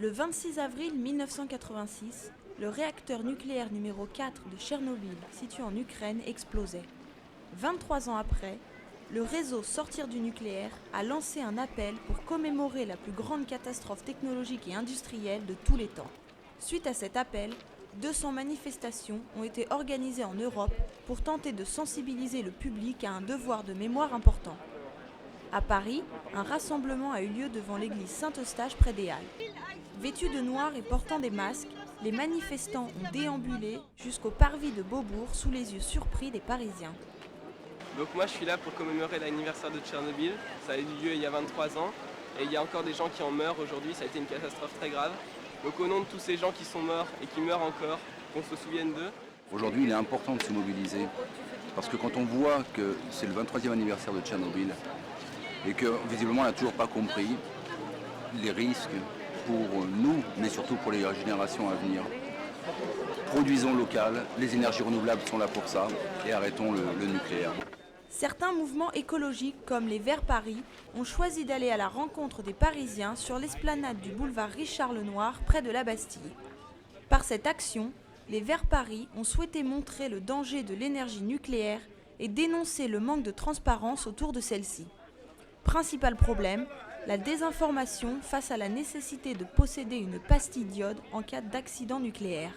Le 26 avril 1986, le réacteur nucléaire numéro 4 de Tchernobyl, situé en Ukraine, explosait. 23 ans après, le réseau Sortir du nucléaire a lancé un appel pour commémorer la plus grande catastrophe technologique et industrielle de tous les temps. Suite à cet appel, 200 manifestations ont été organisées en Europe pour tenter de sensibiliser le public à un devoir de mémoire important. À Paris, un rassemblement a eu lieu devant l'église Saint-Eustache près des Halles. Vêtus de noir et portant des masques, les manifestants ont déambulé jusqu'au parvis de Beaubourg sous les yeux surpris des Parisiens. Donc moi je suis là pour commémorer l'anniversaire de Tchernobyl. Ça a eu lieu il y a 23 ans et il y a encore des gens qui en meurent aujourd'hui. Ça a été une catastrophe très grave. Donc au nom de tous ces gens qui sont morts et qui meurent encore, qu'on se souvienne d'eux. Aujourd'hui il est important de se mobiliser parce que quand on voit que c'est le 23e anniversaire de Tchernobyl et que visiblement on n'a toujours pas compris les risques pour nous, mais surtout pour les générations à venir. Produisons local, les énergies renouvelables sont là pour ça et arrêtons le nucléaire. Certains mouvements écologiques, comme les Verts Paris, ont choisi d'aller à la rencontre des Parisiens sur l'esplanade du boulevard Richard-Lenoir, près de la Bastille. Par cette action, les Verts Paris ont souhaité montrer le danger de l'énergie nucléaire et dénoncer le manque de transparence autour de celle-ci. Principal problème, la désinformation face à la nécessité de posséder une pastille d'iode en cas d'accident nucléaire.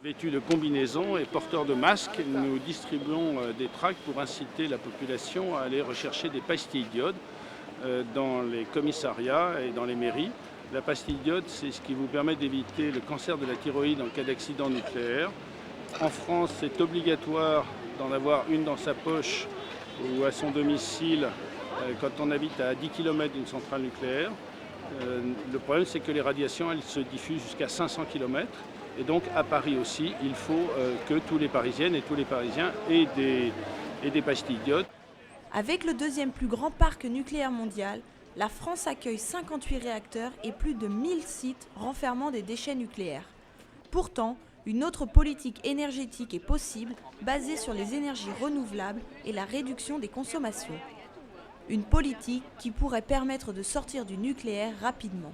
Vêtus de combinaisons et porteurs de masques, nous distribuons des tracts pour inciter la population à aller rechercher des pastilles d'iode dans les commissariats et dans les mairies. La pastille d'iode, c'est ce qui vous permet d'éviter le cancer de la thyroïde en cas d'accident nucléaire. En France, c'est obligatoire d'en avoir une dans sa poche ou à son domicile quand on habite à 10 km d'une centrale nucléaire. Le problème, c'est que les radiations, elles se diffusent jusqu'à 500 km. Et donc à Paris aussi, il faut que tous les Parisiennes et tous les Parisiens aient des pastilles d'iode. Avec le deuxième plus grand parc nucléaire mondial, la France accueille 58 réacteurs et plus de 1000 sites renfermant des déchets nucléaires. Pourtant, une autre politique énergétique est possible, basée sur les énergies renouvelables et la réduction des consommations. Une politique qui pourrait permettre de sortir du nucléaire rapidement.